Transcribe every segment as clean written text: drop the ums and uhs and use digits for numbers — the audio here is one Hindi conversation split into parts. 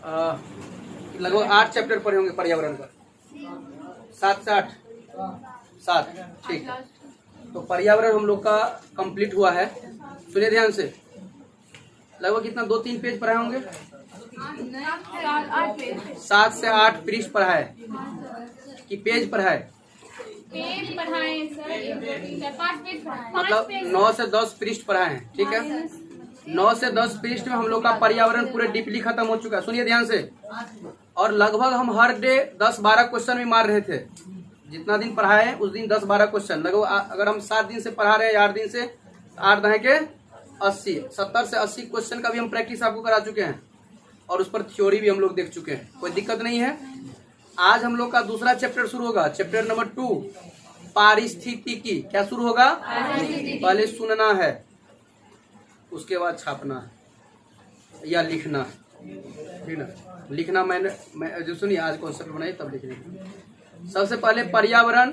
लगभग 8 चैप्टर पढ़े होंगे पर्यावरण का, 7 से 8, 7, ठीक है। तो पर्यावरण हम लोग का कंप्लीट हुआ है। सुनिए ध्यान से, लगभग कितना 2-3 पेज पढ़ाए होंगे, 7 से 8 पृष्ठ पढ़ाए कि पेज पढ़ाए, पेज पढ़ाए सर, 5 पेज पढ़ाए, मतलब 9 से 10 पृष्ठ पढ़ाए हैं, ठीक है। 9 से 10 पृष्ठ में हम लोग का पर्यावरण पूरे डीपली खत्म हो चुका है। सुनिए ध्यान से, और लगभग हम हर डे 10-12 क्वेश्चन भी मार रहे थे। जितना दिन पढ़ाए उस दिन 10-12 क्वेश्चन लगभग, अगर हम 7 दिन से पढ़ा रहे हैं, 8 दिन से 8 दहे के 80, 70 से 80 क्वेश्चन का भी हम प्रैक्टिस आपको करा चुके हैं, और उस पर थ्योरी भी हम लोग देख चुके हैं, कोई दिक्कत नहीं है। आज हम लोग का दूसरा चैप्टर शुरू होगा, चैप्टर नंबर 2, पारिस्थितिकी। क्या शुरू होगा? पहले सुनना है, उसके बाद छापना है या लिखना है, ठीक ना। लिखना मैं जो सुनिए, आज कॉन्सेप्ट बनाइए तब लिखने। सबसे पहले पर्यावरण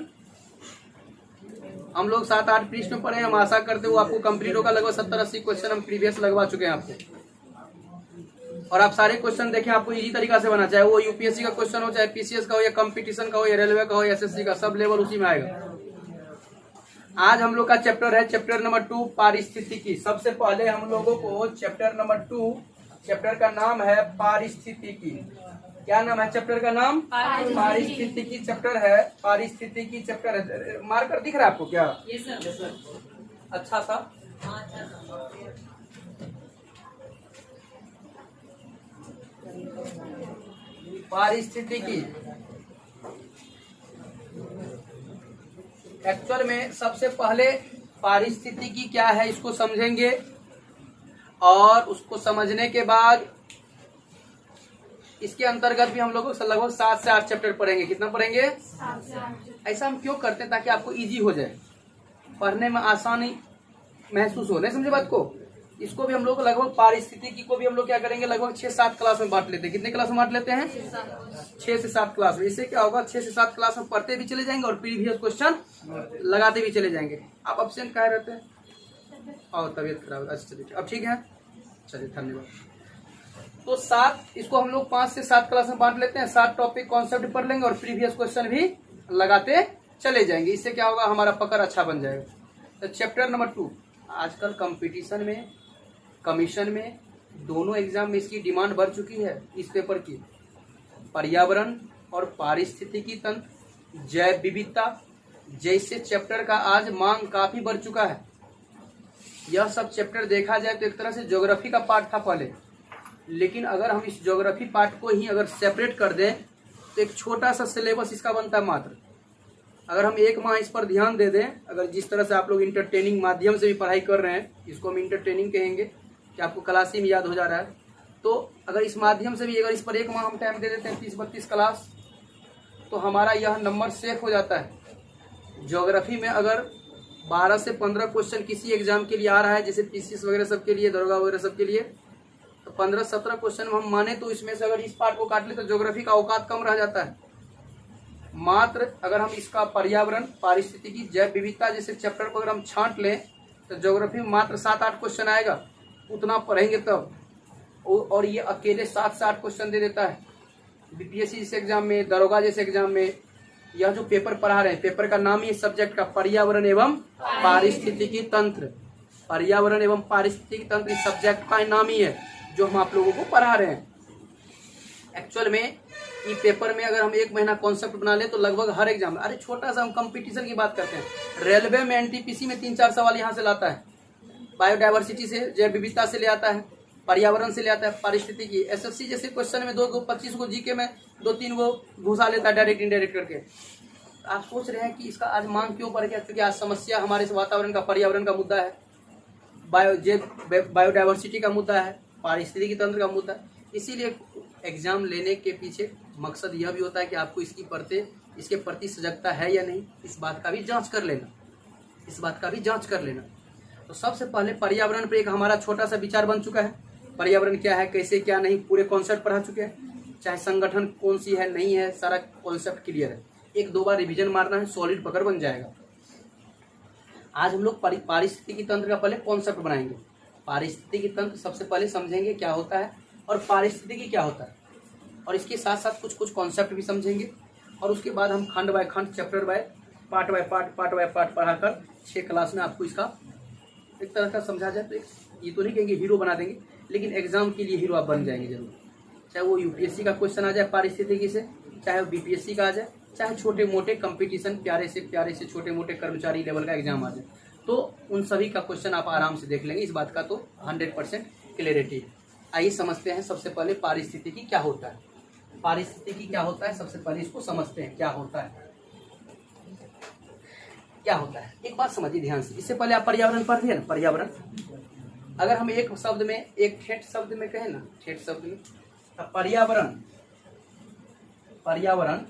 हम लोग 7-8 पृष्ठ में पढ़े। हम आशा करते हो आपको कंप्लीट होगा। लगभग 70-80 क्वेश्चन हम प्रीवियस लगवा चुके हैं आपको, और आप सारे क्वेश्चन देखें, आपको इजी तरीका से बना, चाहे वो यूपीएससी का क्वेश्चन हो, चाहे पीसीएस का हो, या कंपटीशन का हो, या रेलवे का हो, या एसएससी का, सब लेवल उसी में आएगा। आज हम लोग का चैप्टर है चैप्टर नंबर 2, पारिस्थितिकी। सबसे पहले हम लोगों को चैप्टर नंबर 2, चैप्टर का नाम है पारिस्थितिकी। क्या नाम है चैप्टर का नाम? पारिस्थितिकी चैप्टर है। पारिस्थितिकी चैप्टर है। मार्कर दिख रहा है आपको क्या? Yes sir. अच्छा सा, पारिस्थितिकी। एक्चुअल में सबसे पहले पारिस्थितिकी क्या है इसको समझेंगे, और उसको समझने के बाद इसके अंतर्गत भी हम लोग लगभग 7 से 8 चैप्टर पढ़ेंगे। कितना पढ़ेंगे? 7 से 8। ऐसा हम क्यों करते हैं? ताकि आपको इजी हो जाए, पढ़ने में आसानी महसूस हो। नहीं समझे बात को? इसको भी हम लोग लगभग पारिस्थितिकी को भी हम लोग क्या करेंगे, लगभग 6-7 क्लास में बांट लेते हैं। कितने क्लास में बांट लेते हैं? 6 से 7 क्लास में। इससे क्या होगा, 6 से 7 क्लास में पढ़ते भी चले जाएंगे और प्रीवियस क्वेश्चन लगाते भी चले जाएंगे। आप अब्सेंट काहे रहते हैं? और तबीयत खराब। अच्छा चलिए, अब ठीक है, चलिए धन्यवाद। तो 7, इसको हम लोग 5 से 7 क्लास में बांट लेते हैं। 7 टॉपिक कॉन्सेप्ट पढ़ लेंगे और प्रीवियस क्वेश्चन भी लगाते चले जाएंगे। इससे क्या होगा, हमारा पकड़ अच्छा बन जाएगा। तो चैप्टर नंबर 2, आजकल कंपटीशन में, कमीशन में, दोनों एग्जाम में इसकी डिमांड बढ़ चुकी है। इस पेपर की पर्यावरण और पारिस्थितिकी तंत्र, जैव विविधता जैसे चैप्टर का आज मांग काफी बढ़ चुका है। यह सब चैप्टर देखा जाए तो एक तरह से ज्योग्राफी का पार्ट था पहले, लेकिन अगर हम इस ज्योग्राफी पार्ट को ही अगर सेपरेट कर दें तो एक छोटा सा सिलेबस इसका बनता है मात्र। अगर हम 1 माह इस पर ध्यान दे दें, अगर जिस तरह से आप लोग इंटरटेनिंग माध्यम से भी पढ़ाई कर रहे हैं, इसको हम इंटरटेनिंग कहेंगे कि आपको क्लास ही में याद हो जा रहा है, तो अगर इस माध्यम से भी अगर इस पर 1 माह हम टाइम दे देते हैं, 30-32 क्लास, तो हमारा यह नंबर सेफ हो जाता है। ज्योग्राफी में अगर 12 से 15 क्वेश्चन किसी एग्जाम के लिए आ रहा है, जैसे पीसीएस वगैरह सब के लिए, दरोगा वगैरह सब के लिए, तो 15-17 क्वेश्चन हम माने तो इसमें से अगर इस पार्ट को काट ले तो ज्योग्राफी का औकात कम रह जाता है। मात्र अगर हम इसका पर्यावरण, पारिस्थितिकी, जैव विविधता जैसे चैप्टर को अगर हम छांट लें तो ज्योग्राफी में मात्र 7-8 क्वेश्चन आएगा। उतना पढ़ेंगे तब, और ये अकेले 7 से 8 क्वेश्चन दे देता है। बीपीएससी जैसे एग्जाम में, दरोगा जैसे एग्जाम में, यह जो पेपर पढ़ा रहे हैं, पेपर का नाम ही सब्जेक्ट का पर्यावरण एवं पारिस्थितिकी तंत्र। पर्यावरण एवं पारिस्थितिकी तंत्र इस सब्जेक्ट का नाम ही है जो हम आप लोगों को पढ़ा रहे हैं। एक्चुअल में ये पेपर में अगर हम 1 महीना कॉन्सेप्ट बना ले तो लगभग हर एग्जाम, अरे छोटा सा हम कंपटीशन की बात करते हैं, रेलवे में एनटीपीसी में 3-4 सवाल यहाँ से लाता है, बायोडाइवर्सिटी से, जैव विविधता से ले आता है, पर्यावरण से ले आता है, पारिस्थितिकी। एसएससी जैसे क्वेश्चन में 25 को, जीके में 2-3 को घुसा लेता है डायरेक्ट इनडायरेक्ट करके। आप सोच रहे हैं कि इसका आज मांग क्यों बढ़ गया? क्योंकि आज समस्या हमारे वातावरण का, पर्यावरण का मुद्दा है, बायोडाइवर्सिटी का मुद्दा है, पारिस्थितिकी तंत्र का मुद्दा है। इसीलिए एग्जाम लेने के पीछे मकसद यह भी होता है कि आपको इसके प्रति सजगता है या नहीं, इस बात का भी जांच कर लेना। तो सबसे पहले पर्यावरण पर एक हमारा छोटा सा विचार बन चुका है। पर्यावरण क्या है, कैसे क्या नहीं, पूरे कॉन्सेप्ट पढ़ा चुके हैं। चाहे संगठन कौन सी है, नहीं है, सारा कॉन्सेप्ट क्लियर है। 1-2 बार रिवीजन मारना है, सॉलिड पकड़ बन जाएगा। आज हम लोग पारिस्थितिकी तंत्र का पहले कॉन्सेप्ट बनाएंगे। पारिस्थितिकी तंत्र सबसे पहले समझेंगे क्या होता है और पारिस्थितिकी क्या होता है। और इसके साथ साथ कुछ कुछ कॉन्सेप्ट भी समझेंगे। और उसके बाद हम खंड बाय खंड, chapter by part by part पढ़ाकर 6 क्लास में आपको इसका एक तरह का समझा जाए। तो ये तो नहीं कहेंगे हीरो बना देंगे, लेकिन एग्जाम के लिए हीरो आप बन जाएंगे जरूर। चाहे वो यूपीएससी का क्वेश्चन आ जाए पारिस्थितिकी से, चाहे वो बीपीएससी का आ जाए, चाहे छोटे मोटे कंपटीशन प्यारे से छोटे मोटे कर्मचारी लेवल का एग्जाम आ जाए, तो उन सभी का क्वेश्चन आप आराम से देख लेंगे। इस बात का तो 100% क्लियरिटी। आइए समझते हैं सबसे पहले पारिस्थितिकी क्या होता है। पारिस्थितिकी क्या होता है, सबसे पहले इसको समझते हैं क्या होता है। क्या होता है एक बात समझिए ध्यान से। इससे पहले आप पर्यावरण पढ़ रहे हैं ना, पर्यावरण। अगर हम एक शब्द में, एक ठेठ शब्द में कहें ना, ठेठ शब्द में, तो पर्यावरण, पर्यावरण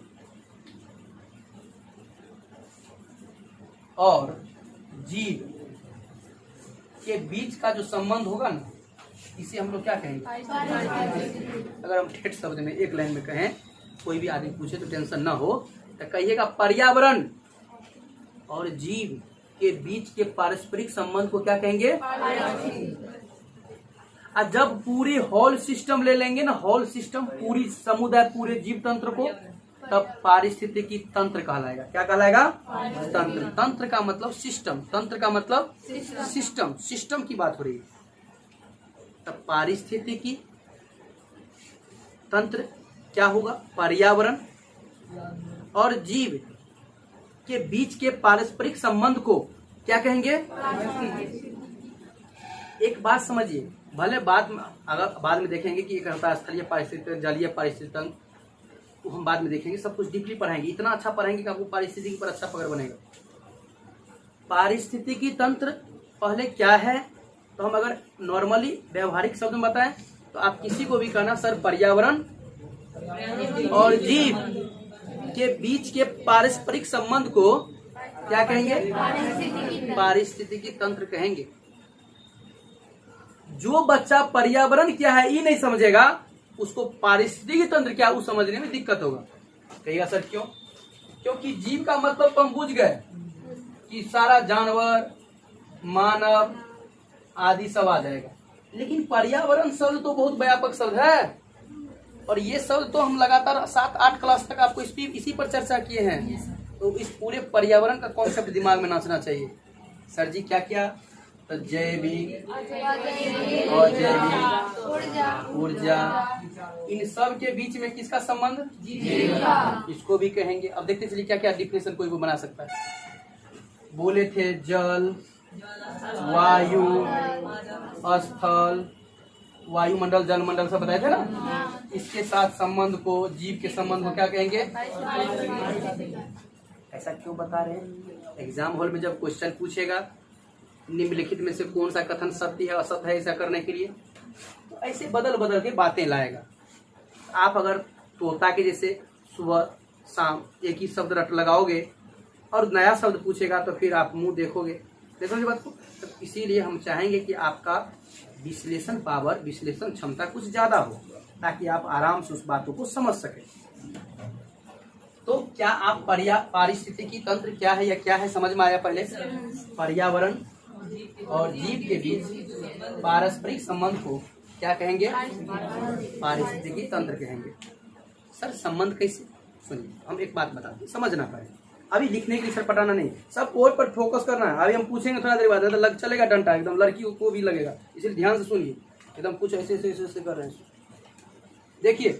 और जीव के बीच का जो संबंध होगा ना, इसे हम लोग क्या कहेंगे। अगर हम ठेठ शब्द में एक लाइन में कहें, कोई भी आदमी पूछे तो टेंशन ना हो, तो कहिएगा पर्यावरण और जीव के बीच के पारस्परिक संबंध को क्या कहेंगे। और जब पूरी होल सिस्टम ले लेंगे ना, होल सिस्टम, पूरी समुदाय, पूरे जीव तंत्र को, तब पारिस्थितिकी तंत्र कहलाएगा। क्या कहलाएगा। तंत्र। तंत्र का मतलब सिस्टम, तंत्र का मतलब सिस्टम, सिस्टम की बात हो रही है। तब पारिस्थितिकी तंत्र क्या होगा, पर्यावरण और जीव के बीच के पारस्परिक संबंध को क्या कहेंगे। एक बात समझिए, भले बाद में, अगर बाद में देखेंगे कि एक होता है स्थलीय पारिस्थितिक, जलीय पारिस्थितिक तंत्र, तो हम बाद में देखेंगे, सब कुछ डीपली पढ़ाएंगे। इतना अच्छा पढ़ाएंगे कि आपको पारिस्थितिकी पर अच्छा पकड़ बनेगा। पारिस्थितिकी तंत्र पहले क्या है, तो हम अगर नॉर्मली व्यवहारिक शब्द में बताएं तो आप किसी को भी कहना सर पर्यावरण और जीव के बीच के पारस्परिक संबंध को क्या कहेंगे, पारिस्थितिकी तंत्र कहेंगे। जो बच्चा पर्यावरण क्या है ये नहीं समझेगा, उसको पारिस्थितिकी तंत्र क्या है वो समझने में दिक्कत होगा। कहिएगा सर क्यों। क्योंकि जीव का मतलब तो हम बुझ गए कि सारा जानवर, मानव आदि सब आ जाएगा, लेकिन पर्यावरण शब्द तो बहुत व्यापक शब्द है। और ये शब्द तो हम लगातार 7-8 क्लास तक आपको इसी पर चर्चा किए हैं। तो इस पूरे पर्यावरण का कॉन्सेप्ट दिमाग में नाचना चाहिए। सर जी क्या क्या, तो जैविक, अजैविक, ऊर्जा, इन सब के बीच में किसका संबंध, इसको भी कहेंगे। अब देखते चलिए क्या क्या डिफिनेशन कोई भी बना सकता है। बोले थे जल, वायु, स्थल, वायुमंडल, जलमंडल सब बताए थे ना। इसके साथ संबंध को, जीव के संबंध को क्या कहेंगे। ऐसा क्यों बता रहे हैं, एग्जाम हॉल में जब क्वेश्चन पूछेगा निम्नलिखित में से कौन सा कथन सत्य है असत्य है, ऐसा करने के लिए तो ऐसे बदल बदल के बातें लाएगा। आप अगर तोता के जैसे सुबह शाम एक ही शब्द रट लगाओगे और नया शब्द पूछेगा तो फिर आप मुंह देखोगे। देखोगे बात को। तो इसीलिए हम चाहेंगे कि आपका विश्लेषण पावर, विश्लेषण क्षमता कुछ ज्यादा हो, ताकि आप आराम से उस बातों को समझ सके। तो क्या आप पारिस्थितिकी तंत्र क्या है या क्या है समझ में आया। पहले पर्यावरण और जीव के बीच पारस्परिक संबंध को क्या कहेंगे, पारिस्थितिकी तंत्र कहेंगे। सर संबंध कैसे, सुनिए हम एक बात बताते हैं, समझना पाए। अभी लिखने के लिए सर पटाना नहीं, सब कोड पर फोकस करना है। अभी हम पूछेंगे थोड़ा देर बाद, तो लग चलेगा डंडा एकदम, लड़की को भी लगेगा, इसलिए ध्यान से सुनिए। एकदम कुछ ऐसे ऐसे ऐसे कर रहे हैं। देखिए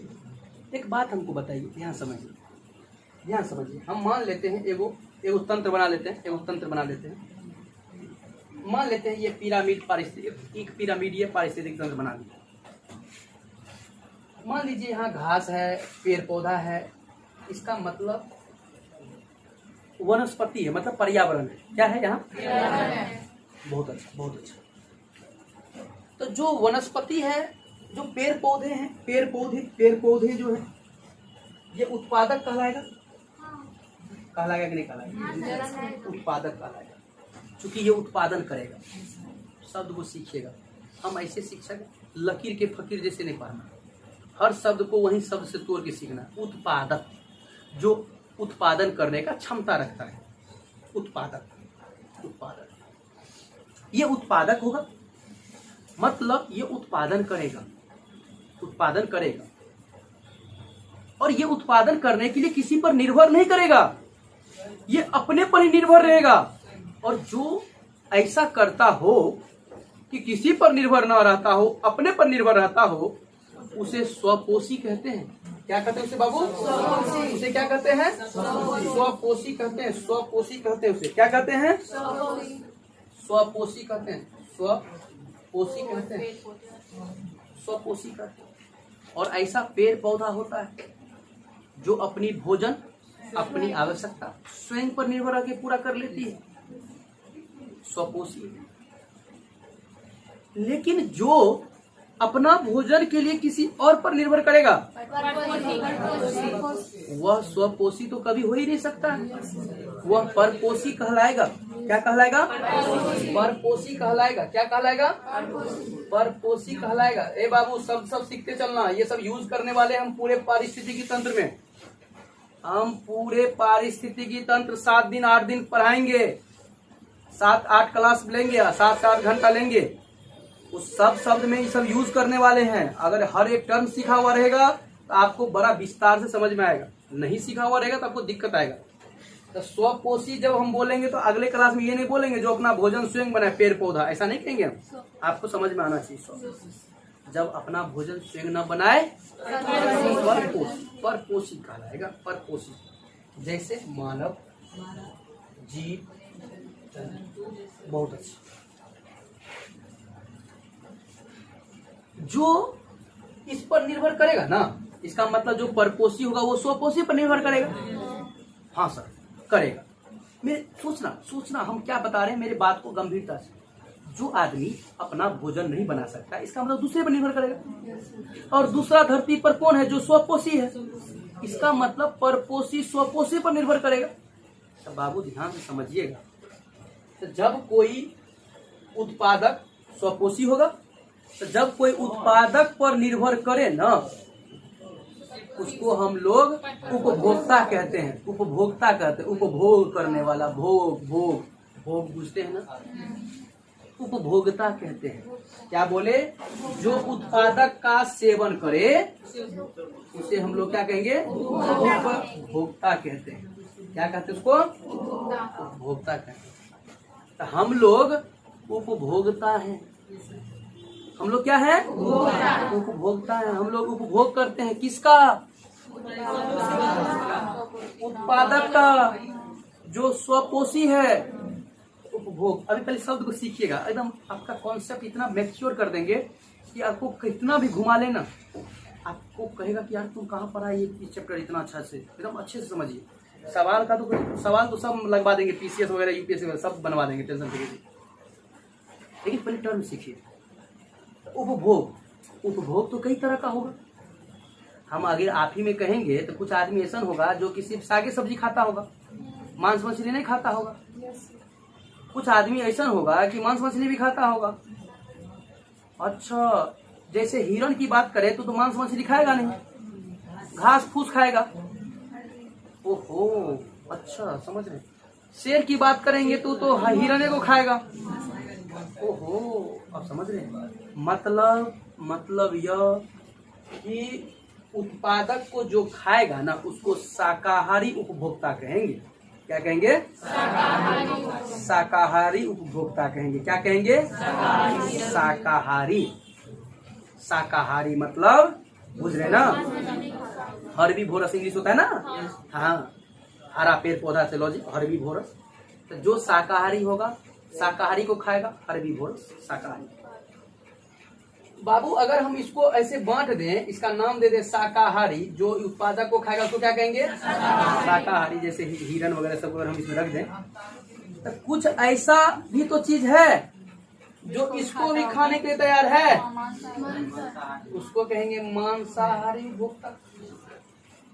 एक बात हमको बताइए, ध्यान समझिए, ध्यान समझिए। हम मान लेते हैं एगो तंत्र बना लेते हैं, एगो तंत्र बना लेते हैं। मान लेते हैं ये पिरामिड पारिस्थितिक, एक पिरामिडीय पारिस्थितिक तंत्र बना लिया। मान लीजिए यहाँ घास है, पेड़ पौधा है, इसका मतलब वनस्पति है, मतलब पर्यावरण है। क्या है यहाँ, बहुत अच्छा, बहुत अच्छा। तो जो वनस्पति है, जो पेड़ पौधे हैं, पेड़ पौधे जो है, ये उत्पादक कहलाएगा, कहलाएगा कि नहीं कहलाएगा, उत्पादक कहलाएगा। चूंकि ये उत्पादन करेगा, शब्द को सीखेगा। हम ऐसे शिक्षक लकीर के फकीर जैसे नहीं पढ़ना, हर शब्द को वही शब्द से तोड़ के सीखना। उत्पादक, जो उत्पादन करने का क्षमता रखता है, उत्पादक, उत्पादक। ये उत्पादक होगा, मतलब ये उत्पादन करेगा, उत्पादन करेगा। और ये उत्पादन करने के लिए किसी पर निर्भर नहीं करेगा, ये अपने पर ही निर्भर रहेगा। और जो ऐसा करता हो कि किसी पर निर्भर न रहता हो, अपने पर निर्भर रहता हो, उसे स्वपोषी कहते हैं। क्या कहते हैं उसे बाबू? उसे क्या कहते हैं? स्वपोषी कहते हैं। स्वपोषी कहते हैं उसे। क्या कहते हैं? स्वपोषी कहते हैं। स्वपोषी कहते हैं। स्वपोषी कहते हैं। और ऐसा पेड़ पौधा होता है जो अपनी भोजन, अपनी आवश्यकता स्वयं पर निर्भर होकर पूरा कर लेती है, स्वपोषी। लेकिन जो अपना भोजन के लिए किसी और पर निर्भर करेगा, वह स्वपोषी तो कभी हो ही नहीं सकता। वह परपोषी कहलाएगा। क्या कहलाएगा? परपोषी कहलाएगा। क्या कहलाएगा? परपोषी कहलाएगा। ए बाबू, सब सीखते चलना। ये सब यूज करने वाले हम पूरे पारिस्थितिकी तंत्र में। हम पूरे पारिस्थितिकी तंत्र 7 दिन 8 दिन पढ़ाएंगे, 7-8 क्लास लेंगे, 7-7 घंटा लेंगे। उस सब शब्द में ये सब यूज करने वाले हैं। अगर हर एक टर्म सीखा हुआ रहेगा तो आपको बड़ा विस्तार से समझ में आएगा। नहीं सीखा हुआ रहेगा तो आपको दिक्कत आएगा। तो स्वपोषी जब हम बोलेंगे तो अगले क्लास में ये नहीं बोलेंगे जो अपना भोजन स्वयं बनाए, पेड़ पौधा, ऐसा नहीं कहेंगे हम। आपको समझ में आना चाहिए स्वपोषी जब अपना भोजन स्वयं न बनाए, परपोषी कहलाएगा। परपोषी जैसे मानव, जीव, बहुत अच्छा। जो इस पर निर्भर करेगा ना, इसका मतलब जो परपोषी होगा वो स्वपोषी पर निर्भर करेगा। हाँ सर, करेगा। मेरे सोचना हम क्या बता रहे हैं, मेरे बात को गंभीरता से। जो आदमी अपना भोजन नहीं बना सकता, इसका मतलब दूसरे पर निर्भर करेगा। और दूसरा धरती पर कौन है? जो स्वपोषी है। इसका मतलब परपोषी स्वपोषी पर निर्भर करेगा। तो बाबू ध्यान से समझिएगा। तो जब कोई उत्पादक स्वपोषी होगा, तो जब कोई उत्पादक पर निर्भर करे ना, उसको हम लोग उपभोक्ता कहते हैं। उपभोक्ता कहते हैं, उपभोग करने वाला। भोग बुझते हैं ना, उपभोक्ता कहते हैं। क्या बोले? जो उत्पादक का सेवन करे उसे हम लोग क्या कहेंगे? उपभोक्ता कहते हैं। क्या कहते हैं उसको? उपभोक्ता कहते हैं। तो हम लोग उपभोक्ता हैं। हम लोग क्या है? उपभोक्ता है। हम लोग उपभोग करते हैं किसका? उत्पादक का। जो स्वपोषी है, उपभोग। अभी पहले शब्द को सीखिएगा, एकदम आपका कॉन्सेप्ट इतना मैच्योर कर देंगे कि आपको कितना भी घुमा लेना, आपको कहेगा कि यार तुम कहाँ पढ़ा ये चैप्टर इतना अच्छा से, एकदम अच्छे से समझिए। सवाल तो सब लगवा देंगे, पीसीएस वगैरह, यूपीएससी वगैरह सब बनवा देंगे, टेंशन फ्री। लेकिन पहले टर्म सीखिए। उपभोग तो कई तरह का होगा। हम अगर आप ही में कहेंगे तो कुछ आदमी ऐसा होगा जो कि सिर्फ सागे सब्जी खाता होगा, मांस मछली नहीं खाता होगा। कुछ आदमी ऐसा होगा कि मांस मछली भी खाता होगा। अच्छा, जैसे हिरण की बात करें तो मांस मछली खाएगा नहीं, घास फूस खाएगा। ओहो, अच्छा समझ रहे। शेर की बात करेंगे तो हिरने को खाएगा। ओहो, आप समझ रहे हैं। मतलब यह कि उत्पादक को जो खाएगा ना, उसको शाकाहारी उपभोक्ता कहेंगे। क्या कहेंगे? शाकाहारी उपभोक्ता कहेंगे। क्या कहेंगे? शाकाहारी मतलब बुझ रहे ना, हर्बीवोरस इंग्लिश होता है ना। हाँ, हरा पेड़ पौधा से लॉजिक, हर्बीवोरस। तो जो शाकाहारी होगा, शाकाहारी को खाएगा, हर्बीवोरस शाकाहारी। बाबू अगर हम इसको ऐसे बांट दें, इसका नाम दे दें शाकाहारी, जो उत्पादक को खाएगा उसको क्या कहेंगे? शाकाहारी। जैसे हिरन वगैरह सब अगर हम इसमें रख दें, तो कुछ ऐसा भी तो चीज है जो इसको भी खाने के लिए तैयार है, उसको कहेंगे मांसाहारी उपभोक्ता।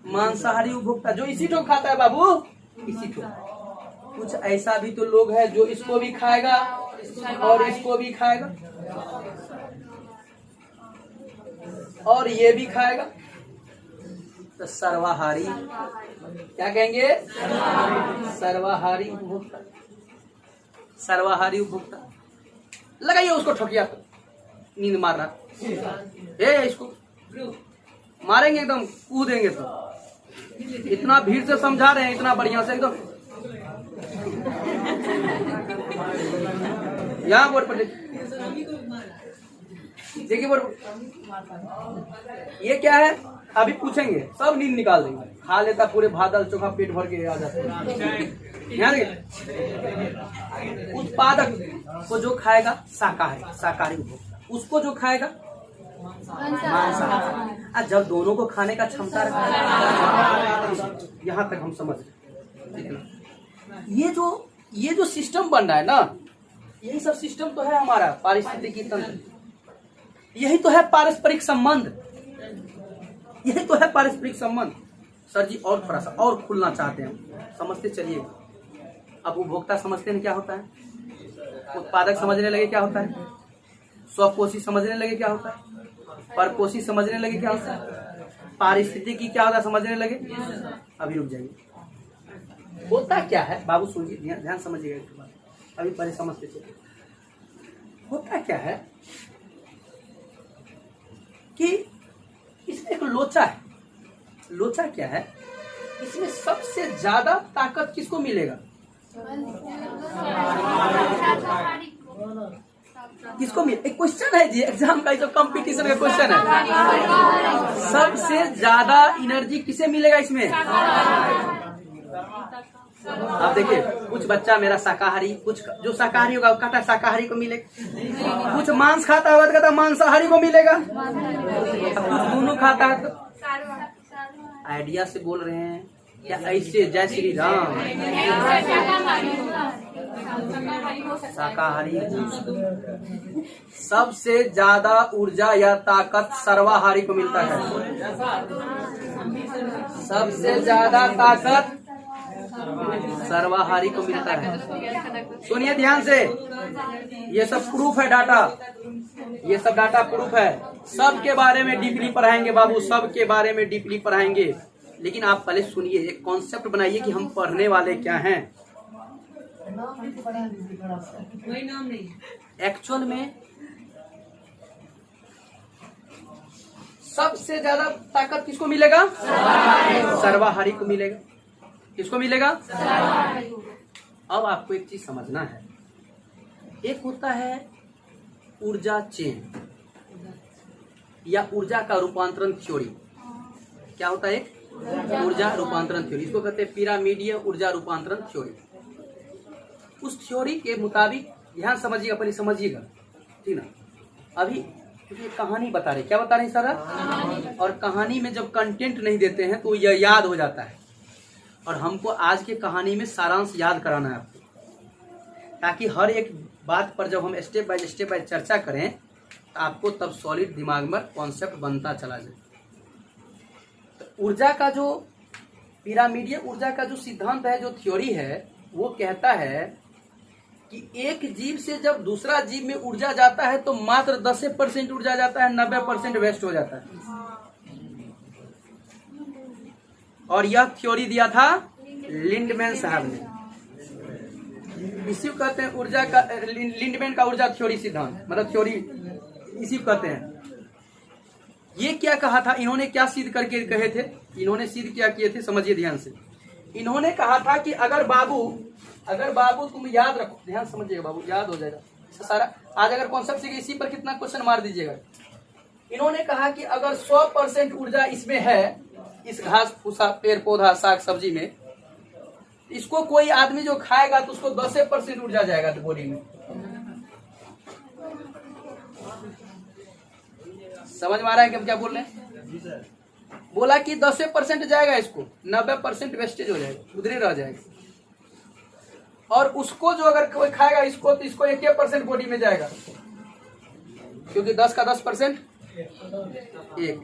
मांसाहारी उपभोक्ता जो इसी को खाता है बाबू, इसी को। कुछ ऐसा भी तो लोग है जो इसको भी खाएगा और इसको भी खाएगा और ये भी खाएगा, तो सर्वाहारी। क्या कहेंगे? सर्वाहारी उपभोक्ता। सर्वाहारी उपभोक्ता। लगाइए उसको ठोकिया को, नींद मारना। इसको मारेंगे एकदम कूदेंगे तो इतना भीड़ से समझा रहे हैं, इतना बढ़िया से एकदम। यहाँ बोर्ड पर देखिए बोर्ड, ये क्या है अभी पूछेंगे, सब नींद निकाल देंगे। खा लेता पूरे भात दाल चोखा पेट भर के आ जाता है। उत्पादक को जो खाएगा शाकाहारी, शाकाहारी उपभोक्ता उसको जो खाएगा मांसाहारी। जब दोनों को खाने का क्षमता रखा, यहाँ तक हम समझ रहे। ये जो सिस्टम बन रहा है ना, यही सब सिस्टम तो है हमारा पारिस्थितिकी तंत्र, यही तो है पारस्परिक संबंध, यही तो है पारस्परिक संबंध। सर जी और थोड़ा सा और खुलना चाहते हैं, समझते चलिए। अब उपभोक्ता समझते हैं क्या होता है, उत्पादक समझने लगे क्या होता है, स्वपोषी समझने लगे क्या होता है, परपोषी समझने लगे क्या होता है, पारिस्थितिकी क्या होता है समझने लगे। अभी रुक जाइए, होता क्या है बाबू सुनिए, ध्यान समझिएगा एक बात, अभी पहले समझते चलिए। होता क्या है कि इसमें एक लोचा है। लोचा क्या है, इसमें सबसे ज्यादा ताकत किसको मिलेगा, किसको मिले। एक क्वेश्चन है जी, एग्जाम का जो कंपटीशन का क्वेश्चन है, सबसे ज्यादा एनर्जी किसे मिलेगा इसमें। आप देखिए, कुछ बच्चा मेरा शाकाहारी, कुछ जो शाकाहारी होगा कहता है शाकाहारी को मिलेगा, कुछ मांस खाता होगा तो कहता है मांसाहारी को मिलेगा, कुछ दोनों खाता है। तो आइडिया से बोल रहे हैं क्या ऐसे? जय श्री राम। शाकाहारी सबसे ज्यादा ऊर्जा या ताकत सर्वाहारी को मिलता है। सबसे ज्यादा ताकत सर्वाहारी को मिलता है। सुनिए ध्यान से, ये सब प्रूफ है, डाटा, ये सब डाटा प्रूफ है। सबके बारे में डीपली पढ़ाएंगे बाबू, सबके बारे में डीपली पढ़ाएंगे। लेकिन आप पहले सुनिए, एक कॉन्सेप्ट बनाइए कि हम पढ़ने वाले क्या हैं। एक्चुअल में सबसे ज्यादा ताकत किसको मिलेगा? सर्वाहारी को मिलेगा। किसको मिलेगा? अब आपको एक चीज समझना है, एक होता है ऊर्जा चेन या ऊर्जा का रूपांतरण थ्योरी। क्या होता है? एक ऊर्जा रूपांतरण थ्योरी, इसको कहते हैं पिरामिडीय ऊर्जा रूपांतरण थ्योरी। उस थ्योरी के मुताबिक ध्यान समझिएगा, पहले समझिएगा, ठीक ना। अभी क्योंकि कहानी बता रहे, क्या बता रहे हैं सारा, और कहानी में जब कंटेंट नहीं देते हैं तो यह याद हो जाता है। और हमको आज के कहानी में सारांश याद कराना है आपको, ताकि हर एक बात पर जब हम स्टेप बाय चर्चा करें तो आपको तब सॉलिड दिमाग में कॉन्सेप्ट बनता चला जाए। तो ऊर्जा का जो पिरामिडीय ऊर्जा का जो सिद्धांत है, जो थ्योरी है, वो कहता है कि एक जीव से जब दूसरा जीव में ऊर्जा जाता है तो मात्र 10% ऊर्जा जाता है, 90% वेस्ट हो जाता है। और यह थ्योरी दिया था लिंडमैन साहब ने। इसी को कहते हैं ऊर्जा का, लिंडमैन का ऊर्जा थ्योरी सिद्धांत, मतलब थ्योरी इसी को कहते हैं। ये क्या कहा था, इन्होंने क्या सिद्ध करके कहे थे, इन्होंने सिद्ध क्या किए थे, समझिए ध्यान से। इन्होंने कहा था कि अगर बाबू तुम याद रखो, ध्यान समझिएगा बाबू, याद हो जाएगा सारा। आज अगर कॉन्सेप्ट से इसी पर कितना क्वेश्चन मार दीजिएगा। इन्होंने कहा कि अगर 100% ऊर्जा इसमें है, इस घास फूसा पेड़ पौधा साग सब्जी में, इसको कोई आदमी जो खाएगा तो उसको 10% ऊर्जा जाएगा तो बॉडी में। समझ में आ रहा है कि हम क्या बोल रहे हैं? बोला कि 10% जाएगा, इसको 90% वेस्टेज हो जाएगा, उधर ही रह जाएगा। और उसको जो अगर कोई खाएगा इसको, तो इसको 1% बॉडी में जाएगा, क्योंकि 10 का 10% एक।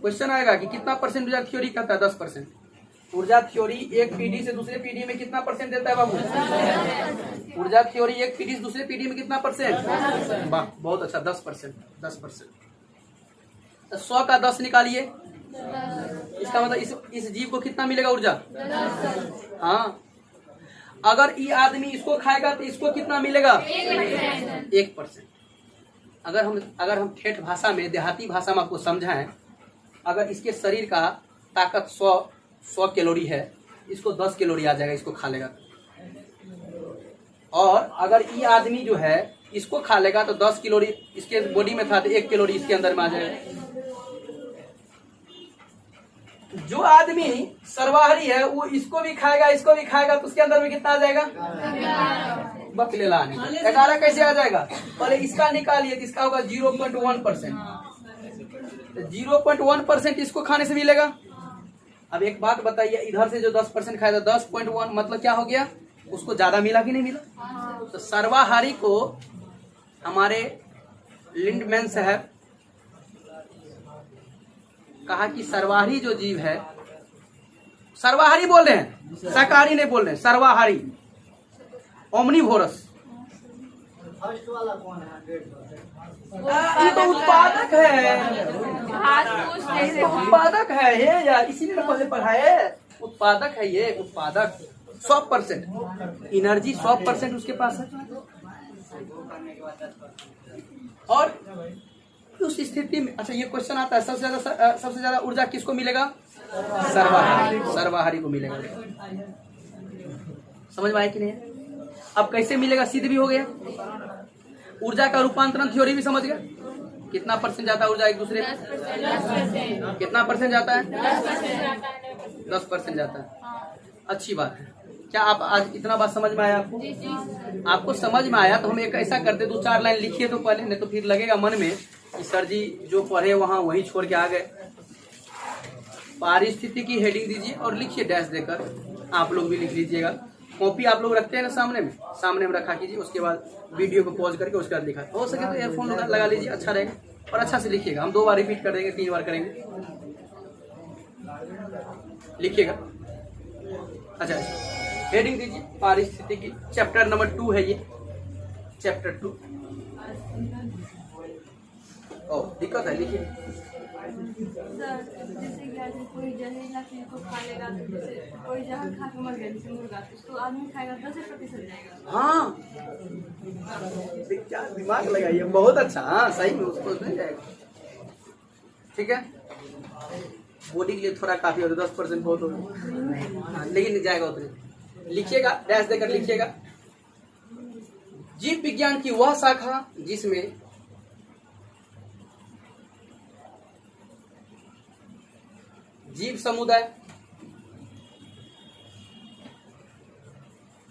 क्वेश्चन आएगा कि कितना परसेंट ऊर्जा थ्योरी कहता है? 10%। ऊर्जा थ्योरी एक पीढ़ी से दूसरे पीढ़ी में कितना परसेंट देता है बाबू? ऊर्जा थ्योरी एक पीढ़ी से दूसरे पीढ़ी में कितना परसेंट? वाह, बहुत अच्छा, 10%। 10%, 100 का 10 निकालिए, इसका मतलब इस जीव को कितना मिलेगा ऊर्जा? हाँ, अगर ये आदमी इसको खाएगा तो इसको कितना मिलेगा? 1%। अगर हम ठेठ भाषा में, देहाती भाषा में आपको समझाएं, अगर इसके शरीर का ताकत 100 100 कैलोरी है, इसको 10 कैलोरी आ जाएगा इसको खा लेगा। और अगर ये आदमी जो है इसको खा लेगा तो 10 कैलोरी इसके बॉडी में था तो 1 कैलोरी इसके अंदर में आ जाएगा। जो आदमी सर्वाहारी है वो इसको भी खाएगा इसको भी खाएगा तो उसके अंदर में कितना आ जाएगा? बकलेला आने 11 कैसे आ जाएगा? पहले इसका निकालिए तो इसका होगा 0.1%। 0.1% इसको खाने से मिलेगा। अब एक बात बताइए, इधर से जो 10% खाया था 10.1 मतलब क्या हो गया? उसको ज्यादा मिला कि नहीं मिला? तो सर्वाहारी को हमारे लिंडमैन साहब कहा कि सर्वाहारी जो जीव है, सर्वाहारी बोल रहे हैं, शाकाहारी नहीं बोल रहे हैं, सर्वाहारी ओमनीवोरस। फर्स्ट वाला कौन है? 100%। ये तो उत्पादक है, उत्पादक है ये यार, इसीलिए मैं पहले पढ़ाए। उत्पादक है ये, उत्पादक 100% एनर्जी 100% उसके पास है। और उस स्थिति में अच्छा ये क्वेश्चन आता है, सबसे ज्यादा ऊर्जा किसको मिलेगा? सर्वाहारी को मिलेगा। समझ में आया कि नहीं? अब कैसे मिलेगा सिद्ध भी हो गया। ऊर्जा का रूपांतरण थ्योरी भी समझ गया। कितना परसेंट जाता है ऊर्जा एक दूसरे में? कितना परसेंट जाता है? 10% जाता है। अच्छी बात है। क्या आप आज इतना बात समझ में आया आपको? आपको समझ में आया तो हम एक ऐसा करते, 2-4 लाइन लिखिए तो पहले, नहीं तो फिर लगेगा मन में कि सर जी जो पढ़े वहां वही छोड़ के आ गए। पारिस्थितिकी हेडिंग दीजिए और लिखिए डैश देकर। आप लोग भी लिख लीजिएगा। कॉपी आप लोग रखते हैं ना सामने में रखा कीजिए। उसके बाद वीडियो को पॉज करके उसके बाद लिखा, हो सके तो एयरफोन लगा लीजिए, अच्छा रहेगा। और अच्छा से लिखिएगा। हम 2 बार रिपीट कर देंगे, 3 बार करेंगे। लिखिएगा। अच्छा हेडिंग दीजिए पारिस्थितिकी, चैप्टर नंबर 2 है ये, चैप्टर 2। ओ दिक्कत है, लिखिए। जैसे कि आज कोई जहरीला चीज को खा लेगा तो जैसे कोई जहर खा के मर गया जैसे मुर्गा, तो उसको आदमी खाएगा 10% जाएगा। हाँ क्या दिमाग लगाइए, बहुत अच्छा। हाँ सही में उसको नहीं जाएगा। ठीक है, बॉडी के लिए थोड़ा काफी होता है, 10% बहुत होगा। हाँ, लेकिन जाएगा उतने। लिखिएगा, डैश देकर लिखिएगा। जीव विज्ञान की वह शाखा जिसमें जीव समुदाय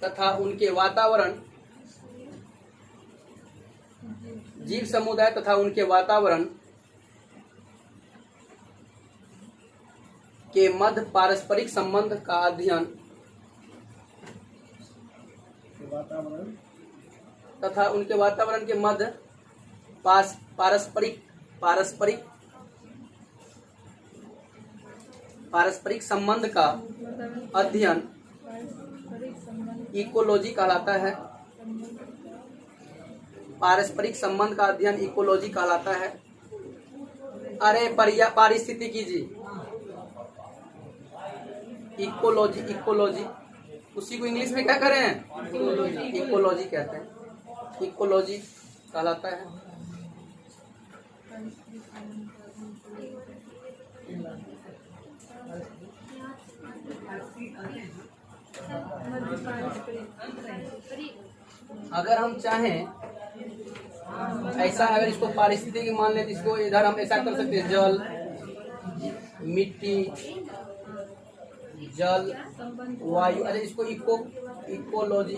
तथा उनके वातावरण, जीव समुदाय तथा उनके वातावरण के मध्य पारस्परिक संबंध का अध्ययन तथा उनके वातावरण के मध्य पारस्परिक संबंध का अध्ययन इकोलॉजी कहलाता है। पारस्परिक संबंध का अध्ययन इकोलॉजी कहलाता है। अरे पारिस्थितिकी जी, इकोलॉजी उसी को इंग्लिश में क्या कह रहे हैं? इकोलॉजी कहते हैं। इकोलॉजी कहलाता है। अगर हम चाहें ऐसा, अगर इसको पारिस्थितिकी मान लें तो इसको इधर हम ऐसा कर सकते हैं, जल, मिट्टी, जल, वायु। अरे इसको इकोलॉजी,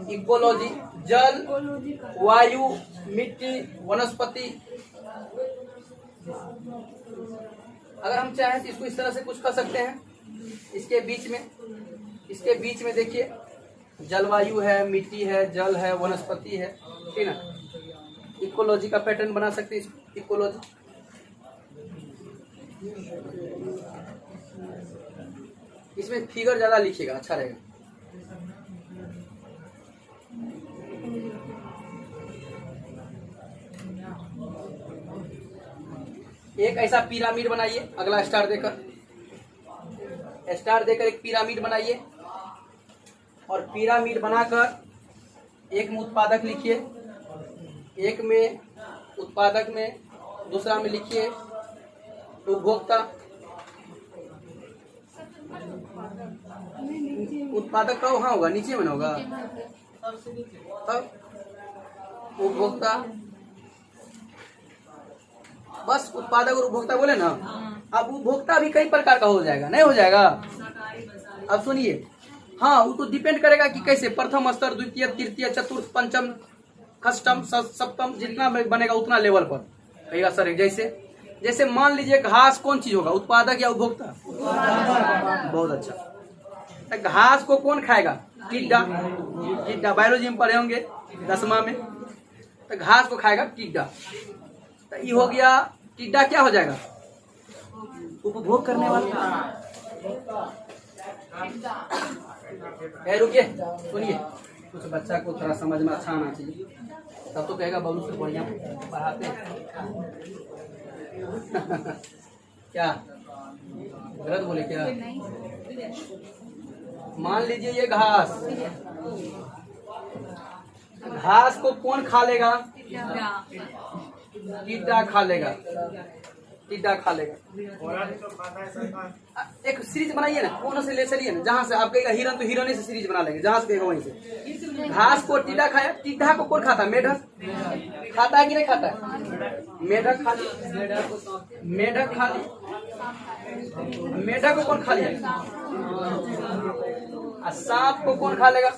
इकोलॉजी, जल, वायु, मिट्टी, वनस्पति। अगर हम चाहें तो इसको इस तरह से कुछ कर सकते हैं। इसके बीच में देखिए, जलवायु है, मिट्टी है, जल है, वनस्पति है, ठीक ना। इकोलॉजी का पैटर्न बना सकते हैं। इकोलॉजी इसमें फिगर ज्यादा लिखिएगा, अच्छा रहेगा। एक ऐसा पिरामिड बनाइए, अगला स्टार देकर एक पिरामिड बनाइए और पिरामिड बनाकर एक में उत्पादक लिखिए, एक में उत्पादक में दूसरा में लिखिए उपभोक्ता। उत्पादक का वहाँ होगा, नीचे में ना होगा, तब उपभोक्ता। बस उत्पादक और उपभोक्ता बोले ना। अब उपभोक्ता भी कई प्रकार का हो जाएगा, नहीं हो जाएगा? अब सुनिए, हाँ वो तो डिपेंड करेगा कि कैसे, प्रथम स्तर, द्वितीय, तृतीय, चतुर्थ, पंचम, षष्टम, सप्तम, जितना बनेगा उतना लेवल पर कहेगा सर। जैसे मान लीजिए घास कौन चीज होगा, उत्पादक या उपभोक्ता? बहुत अच्छा। तो घास को कौन खाएगा? टिड्डा। टिड्डा बायोलॉजी में पढ़े होंगे 10वां में। तो घास को खाएगा टिड्डा। तो ये हो गया, टिड्डा क्या हो जाएगा? उपभोग करने वाला। रुकिए, सुनिए, कुछ बच्चा को थोड़ा समझ में अच्छा आना चाहिए, तब तो कहेगा बबलू से बढ़िया पढ़ाते हैं। क्या गलत बोले क्या? मान लीजिए ये घास, घास को कौन खा लेगा? टिड्डा खा लेगा। टिड्डा खा लेगा। एक सीरीज बनाइए ना, कौन से ले चलिए ना, जहाँ से आप कहेगा हिरन, तो हिरन से सीरीज बना लेंगे, जहाँ से कहेगा वहीं से। घास को टिड्डा खाया, टिड्डा को कौन खाता? मेढक खाता है कि नहीं खाता है? मेढक खा लिया, मेढक खा लिया। मेढक को कौन खा लिया? सांप को कौन खा लेगा?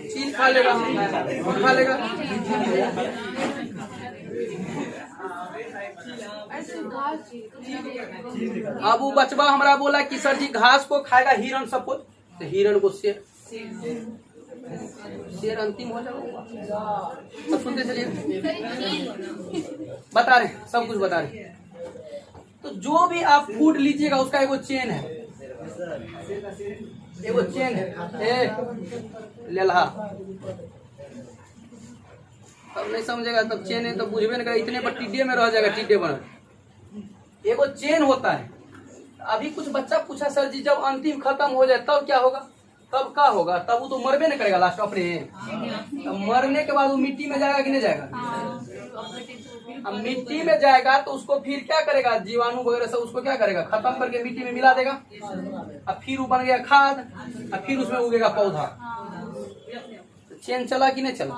चील खा लेगा। कौन खा लेगा? अब वो बचवा हमारा बोला कि सर जी घास को खाएगा हिरन सपोज, तो हिरन को शेर, शेर अंतिम हो जाएगा। सब सुनते चलिए, बता रहे, सब कुछ बता रहे। तो जो भी आप फूड लीजिएगा उसका एगो चेन है, एगो चेन है। लेला तब नहीं समझेगा, तब चेन है तो बुझबे नहीं, इतने पर टिड्डे में रह जाएगा, टिड्डे बना। एगो चेन होता है। अभी कुछ बच्चा पूछा सर जी जब अंतिम खत्म हो जाए तब क्या होगा? तब क्या होगा? तब वो तो मरबे नहीं करेगा लास्ट अपने। तब मरने के बाद वो मिट्टी में जाएगा कि नहीं जाएगा? अब मिट्टी में जाएगा तो उसको फिर क्या करेगा? जीवाणु वगैरह सब उसको क्या करेगा? खत्म करके मिट्टी में मिला देगा। अब फिर वो बन गया खाद, अब फिर उसमें उगेगा पौधा। चेन चला कि नहीं चला?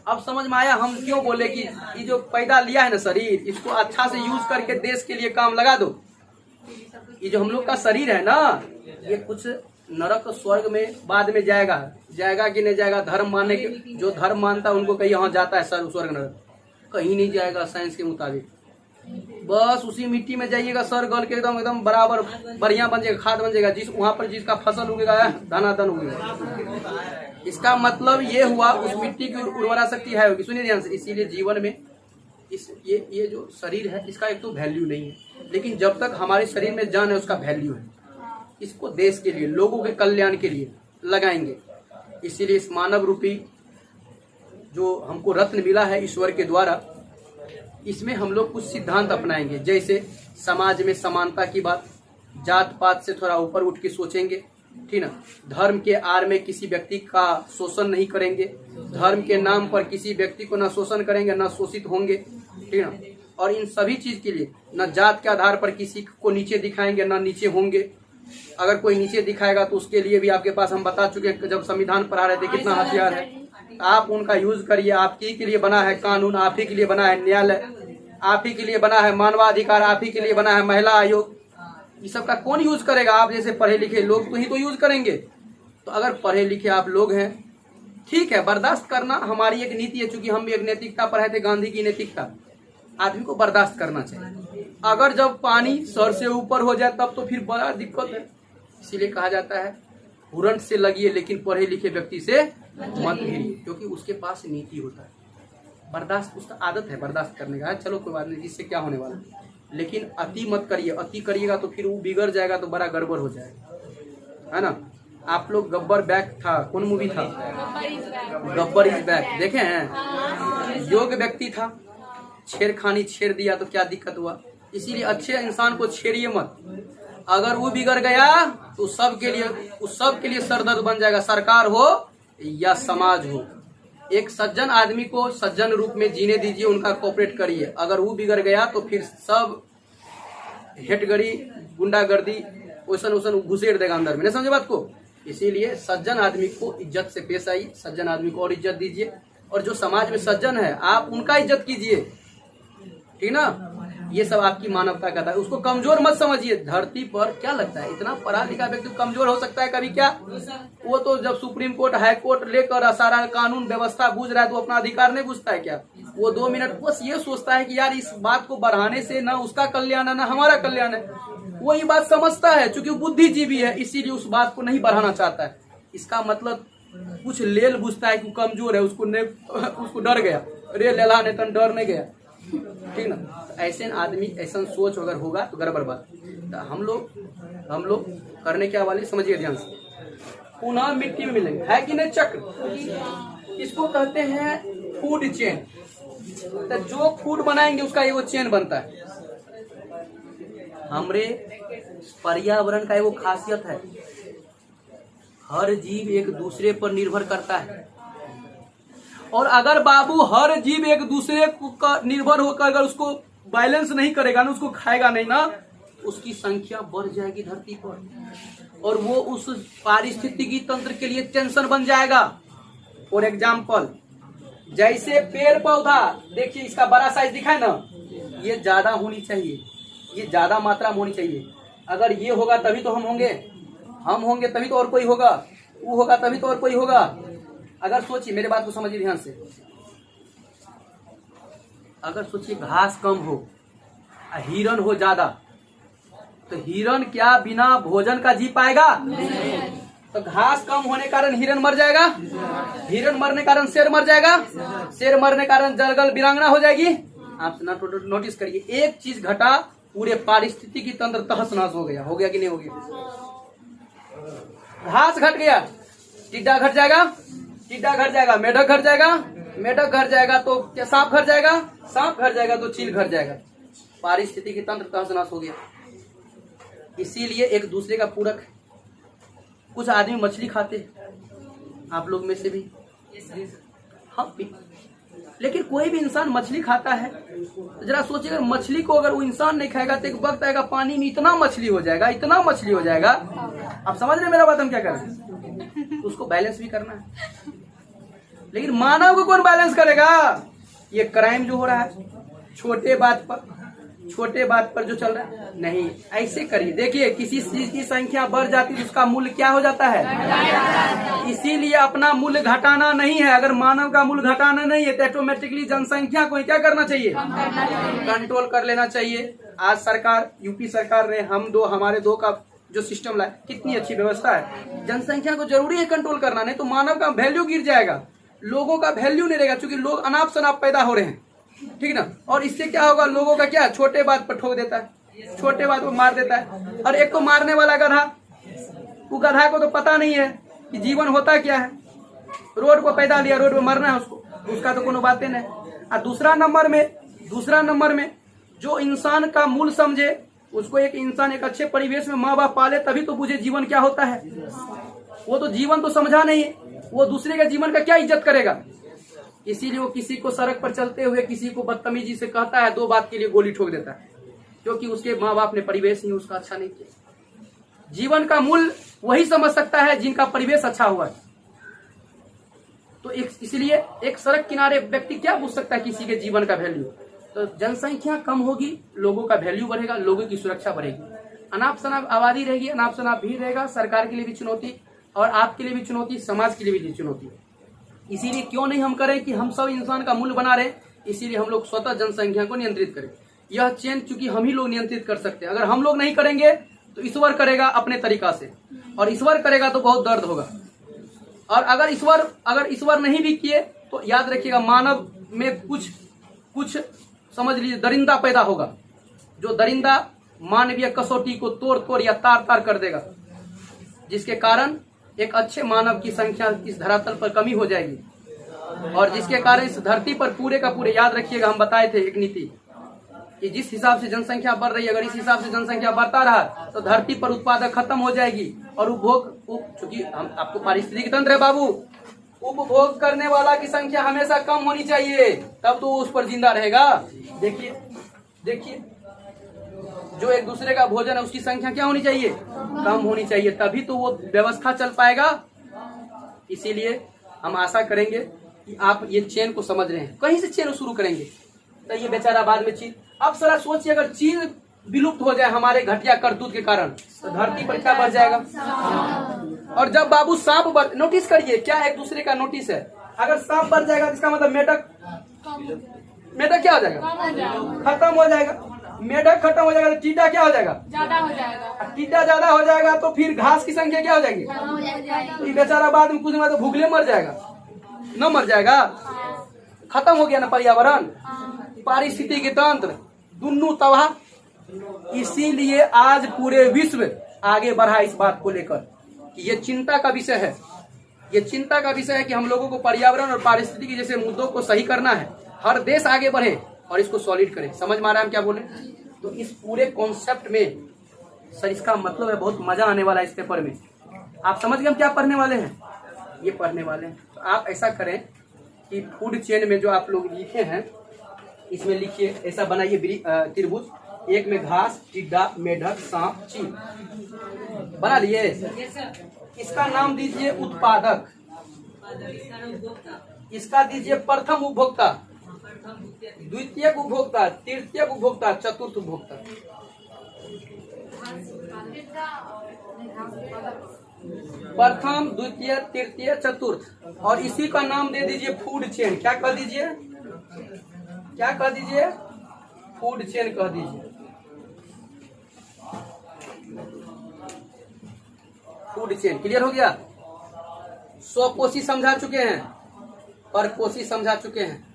अब समझ में आया हम क्यों बोले कि ये जो पैदा लिया है ना शरीर, इसको अच्छा से यूज करके देश के लिए काम लगा दो। ये जो हम लोग का शरीर है ना, ये कुछ नरक स्वर्ग में बाद में जाएगा, जाएगा कि नहीं जाएगा? धर्म मानने के, जो धर्म मानता है उनको कहीं यहाँ जाता है सर स्वर्ग नरक, कहीं नहीं जाएगा साइंस के मुताबिक। बस उसी मिट्टी में जाइएगा, सर गल के एकदम एकदम बराबर बढ़िया बन जाएगा, खाद बन जाएगा। जिस वहां पर जिसका फसल उगेगा धनाधन उगेगा। इसका मतलब ये हुआ उस मिट्टी की उर्वरा शक्ति है होगी। सुनिए ध्यान से, इसीलिए जीवन में ये जो शरीर है इसका एक तो वैल्यू नहीं है, लेकिन जब तक हमारे शरीर में जान है उसका वैल्यू है। इसको देश के लिए, लोगों के कल्याण के लिए लगाएंगे। इसीलिए इस मानव रूपी जो हमको रत्न मिला है ईश्वर के द्वारा, इसमें हम लोग कुछ सिद्धांत अपनाएंगे। जैसे समाज में समानता की बात, जात पात से थोड़ा ऊपर उठ के सोचेंगे, ठीक ना। धर्म के आड़ में किसी व्यक्ति का शोषण नहीं करेंगे, धर्म के नाम पर किसी व्यक्ति को ना शोषण करेंगे ना शोषित होंगे, ठीक ना। और इन सभी चीज के लिए न जात के आधार पर किसी को नीचे दिखाएंगे ना नीचे होंगे। अगर कोई नीचे दिखाएगा तो उसके लिए भी आपके पास हम बता चुके हैं, जब संविधान पढ़ा रहे थे कितना हथियार है। आप उनका यूज करिए, आपकी के लिए बना है कानून, आप ही के लिए बना है न्यायालय, आप ही के लिए बना है मानवाधिकार, आप ही के लिए बना है महिला आयोग। ये सब का कौन यूज करेगा? आप जैसे पढ़े लिखे लोग तो ही तो यूज करेंगे। तो अगर पढ़े लिखे आप लोग हैं, ठीक है, बर्दाश्त करना हमारी एक नीति है, चूंकि हम भी एक नैतिकता पढ़े थे, गांधी की नैतिकता। आदमी को बर्दाश्त करना चाहिए। अगर जब पानी सर से ऊपर हो जाए तब तो फिर बड़ा दिक्कत है। इसीलिए कहा जाता है हुरंट से लगिए लेकिन पढ़े लिखे व्यक्ति से मत भिड़िए, क्योंकि उसके पास नीति होता है। बर्दाश्त उसका आदत है बर्दाश्त करने का। चलो कोई बात नहीं, इससे क्या होने वाला, लेकिन अति मत करिए। अति करिएगा तो फिर वो बिगड़ जाएगा, तो बड़ा गड़बड़ हो जाएगा, है ना। आप लोग गब्बर बैक था, कौन मूवी था? गब्बर इज बैक देखे हैं? योग्य व्यक्ति था, छेड़खानी छेड़ दिया तो क्या दिक्कत हुआ। इसीलिए अच्छे इंसान को छेड़िए मत। अगर वो बिगड़ गया तो सब के लिए सरदर्द बन जाएगा, सरकार हो या समाज हो। एक सज्जन आदमी को सज्जन रूप में जीने दीजिए, उनका कोऑपरेट करिए। अगर वो बिगड़ गया तो फिर सब हेटगड़ी गुंडागर्दी ओसन घुसेड़ देगा अंदर में, नहीं समझे बात को। इसीलिए सज्जन आदमी को इज्जत से पेश आइए, सज्जन आदमी को और इज्जत दीजिए, और जो समाज में सज्जन है आप उनका इज्जत कीजिए, ठीक ना। ये सब आपकी मानवता का था। उसको कमजोर मत समझिए। धरती पर क्या लगता है इतना पढ़ा लिखा व्यक्ति कमजोर हो सकता है कभी? क्या वो तो जब सुप्रीम कोर्ट हाई कोर्ट लेकर सारा कानून व्यवस्था बूझ रहा है तो अपना अधिकार नहीं बुझता है क्या? वो 2 मिनट बस ये सोचता है कि यार इस बात को बढ़ाने से ना उसका कल्याण है ना हमारा कल्याण है। वो ये बात समझता है, चूंकि बुद्धिजीवी है इसीलिए उस बात को नहीं बढ़ाना चाहता है। इसका मतलब कुछ लेल बुझता है कि कमजोर है, उसको डर गया, रे लेला ने तन डर नहीं गया, ठीक ना। ऐसे आदमी ऐसा सोच अगर होगा तो गड़बड़ बात। तो हम लोग करने क्या वाले समझिए ध्यान से। पुनः मिट्टी में मिलेंगे, है कि नहीं चक्र? इसको कहते हैं फूड चेन। तो जो फूड बनाएंगे उसका एगो चेन बनता है। हमरे पर्यावरण का एगो खासियत है, हर जीव एक दूसरे पर निर्भर करता है। और अगर बाबू हर जीव एक दूसरे को निर्भर होकर अगर उसको बैलेंस नहीं करेगा ना, उसको खाएगा नहीं ना, उसकी संख्या बढ़ जाएगी धरती पर और वो उस पारिस्थितिकी तंत्र के लिए टेंशन बन जाएगा। फॉर एग्जाम्पल जैसे पेड़ पौधा, देखिए इसका बड़ा साइज दिखा है ना, ये ज्यादा होनी चाहिए, ये ज्यादा मात्रा में होनी चाहिए। अगर ये होगा तभी तो हम होंगे तभी तो और कोई होगा, वो होगा तभी तो और कोई होगा। अगर सोचिए, मेरे बात को समझिए ध्यान से, अगर सोचिए घास कम हो, हिरन हो ज्यादा, तो हिरन क्या बिना भोजन का जी पाएगा? तो घास कम होने कारण हिरन मर जाएगा, हिरन मरने कारण शेर मर जाएगा, शेर मरने कारण जंगल वीरांगना हो जाएगी। आप नोटिस करिए, एक चीज घटा पूरे पारिस्थितिकी तंत्र तहस नहस हो गया कि नहीं हो गया? घास घट गया, टिड्डा घट जाएगा, टिड्डा घट जाएगा, मेढक घट जाएगा, मेढक घट जाएगा तो क्या सांप घट जाएगा, सांप घट जाएगा तो चील घट जाएगा। पारिस्थितिकी तंत्र तहस नहस हो गया। इसीलिए एक दूसरे का पूरक। कुछ आदमी मछली खाते, आप लोग में से भी, हम भी, लेकिन कोई भी इंसान मछली खाता है, जरा सोचिएगा मछली को अगर वो इंसान नहीं खाएगा तो एक वक्त आएगा पानी में इतना मछली हो जाएगा, इतना मछली हो जाएगा। आप समझ रहे मेरा बात? हम क्या करें? उसको बैलेंस भी करना है, लेकिन मानव को कौन बैलेंस करेगा? ये क्राइम जो हो रहा है छोटे बात पर जो चल रहा है, नहीं ऐसे करिए। देखिए किसी चीज की संख्या बढ़ जाती है उसका मूल्य क्या हो जाता है? इसीलिए अपना मूल्य घटाना नहीं है। अगर मानव का मूल्य घटाना नहीं है तो ऑटोमेटिकली जनसंख्या को क्या करना चाहिए? कंट्रोल कर लेना चाहिए। आज सरकार, यूपी सरकार ने हमारे दो का जो सिस्टम लाया, कितनी अच्छी व्यवस्था है। जनसंख्या को जरूरी है कंट्रोल करना, नहीं तो मानव का वैल्यू गिर जाएगा, लोगों का वैल्यू नहीं रहेगा, क्योंकि लोग अनाप शनाप पैदा हो रहे हैं, ठीक ना। और इससे क्या होगा? लोगों का क्या, छोटे बात पर ठोक देता है, छोटे बात पर मार देता है। और एक तो मारने वाला गधा, वो गधा को तो पता नहीं है कि जीवन होता क्या है। रोड को पैदा लिया, रोड पे मरना है उसको, उसका तो कोनो बातें नहीं। और दूसरा नंबर में जो इंसान का मूल समझे, उसको एक इंसान एक अच्छे परिवेश में माँ बाप पाले तभी तो बुझे जीवन क्या होता है। वो तो जीवन तो समझा नहीं है, वो दूसरे के जीवन का क्या इज्जत करेगा। इसीलिए वो किसी को सड़क पर चलते हुए किसी को बदतमीजी से कहता है, 2 बात के लिए गोली ठोक देता है, क्योंकि उसके माँ बाप ने परिवेश ही उसका अच्छा नहीं किया। जीवन का मूल्य वही समझ सकता है जिनका परिवेश अच्छा हुआ है। तो इसलिए एक सड़क किनारे व्यक्ति क्या पूछ सकता है किसी के जीवन का वैल्यू? तो जनसंख्या कम होगी, लोगों का वैल्यू बढ़ेगा, लोगों की सुरक्षा बढ़ेगी। अनाप शनाप आबादी रहेगी, अनाप शनाप भीड़ रहेगा, सरकार के लिए भी चुनौती और आपके लिए भी चुनौती, समाज के लिए भी चुनौती। इसीलिए क्यों नहीं हम करें कि हम सब इंसान का मूल्य बना रहे, इसीलिए हम लोग स्वतः जनसंख्या को नियंत्रित करें। यह चेन चूंकि हम ही लोग नियंत्रित कर सकते हैं, अगर हम लोग नहीं करेंगे तो ईश्वर करेगा अपने तरीका से, और ईश्वर करेगा तो बहुत दर्द होगा। और अगर ईश्वर नहीं भी किए तो याद रखिएगा मानव में कुछ समझ लीजिए दरिंदा पैदा होगा, जो दरिंदा मानवीय कसौटी को तोड़ या तार कर देगा, जिसके कारण एक अच्छे मानव की संख्या इस धरातल पर कमी हो जाएगी, और जिसके कारण इस धरती पर पूरे का पूरे, याद रखिएगा हम बताए थे एक नीति कि जिस हिसाब से जनसंख्या बढ़ रही है, अगर इस हिसाब से जनसंख्या बढ़ता रहा तो धरती पर उत्पादक खत्म हो जाएगी और उपभोग, चूंकि हम आपको पारिस्थितिकी तंत्र है बाबू, उपभोग करने वाला की संख्या हमेशा कम होनी चाहिए, तब तो वो उस पर जिंदा रहेगा। देखिए देखिए, जो एक दूसरे का भोजन है उसकी संख्या क्या होनी चाहिए, कम होनी चाहिए, तभी तो वो व्यवस्था चल पाएगा। इसीलिए हम आशा करेंगे कि आप ये चेन को समझ रहे हैं। कहीं से चेन शुरू करेंगे तो ये बेचारा बाद में चीन, अब सरा सोचिए अगर चीन विलुप्त हो जाए हमारे घटिया करतूत के कारण तो धरती पर क्या बढ़ जाएगा। और जब बाबू सांप नोटिस करिए क्या एक दूसरे का नोटिस है, अगर सांप बढ़ जाएगा तो इसका मतलब मेढक क्या हो जाएगा, खत्म हो जाएगा। मेढक खत्म हो जाएगा तो टीडा क्या हो जाएगा, ज्यादा हो जाएगा। टीडा ज्यादा हो जाएगा तो फिर घास की संख्या क्या हो जाएगी, तो ये बेचारा बाद में कुछ तो भूखले मर जाएगा, न मर जाएगा। खत्म हो गया ना पर्यावरण, पारिस्थितिकी तंत्र दुनू तबाह। इसीलिए आज पूरे विश्व आगे बढ़ा इस बात को लेकर कि ये चिंता का विषय है, ये चिंता का विषय है कि हम लोगों को पर्यावरण और पारिस्थितिकी जैसे मुद्दों को सही करना है। हर देश आगे बढ़े और इसको सॉलिड करे। समझ में आ रहा है हम क्या बोले। तो इस पूरे कॉन्सेप्ट में सर इसका मतलब है बहुत मजा आने वाला है इस पेपर में। आप समझ गए हम क्या पढ़ने वाले हैं, ये पढ़ने वाले हैं। तो आप ऐसा करें कि फूड चेन में जो आप लोग लिखे हैं इसमें लिखिए, ऐसा बनाइए त्रिभुज, एक में घास, टिड्डा, मेढक, सांप, चील बना लिए। इसका नाम दीजिए उत्पादक, इसका दीजिए प्रथम उपभोक्ता, द्वितीयक उपभोक्ता, तृतीयक उपभोक्ता, चतुर्थ उपभोक्ता। प्रथम, द्वितीय, तृतीय, चतुर्थ। और इसी का नाम दे दीजिए फूड चेन। क्या कह दीजिए, क्या कह दीजिए, फूड चेन कह दीजिए। फूड चेन क्लियर हो गया। 100 कोशी समझा चुके हैं, पर कोशी समझा चुके हैं।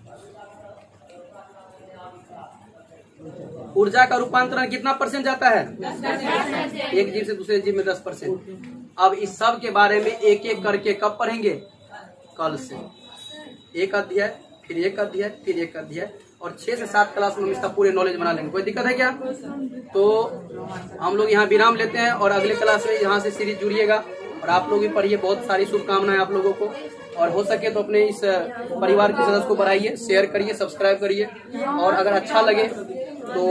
ऊर्जा का रूपांतरण कितना % जाता है, 1 जीव से दूसरे जीव में 10%। अब इस सब के बारे में एक एक करके कब पढ़ेंगे, कल से। एक अध्याय, फिर एक अध्याय, फिर एक अध्याय, और 6 से 7 क्लास में हम इसका पूरे नॉलेज बना लेंगे। कोई दिक्कत है क्या। तो हम लोग यहाँ विराम लेते हैं और अगले क्लास में यहाँ से सीरीज जुड़िएगा और आप लोग भी पढ़िए। बहुत सारी शुभकामनाएं आप लोगों को, और हो सके तो अपने इस परिवार के सदस्य को बढ़ाइए, शेयर करिए, सब्सक्राइब करिए, और अगर अच्छा लगे तो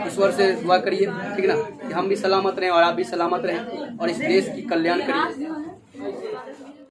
ईश्वर से दुआ करिए, ठीक ना, कि हम भी सलामत रहें और आप भी सलामत रहें और इस देश की कल्याण करिए।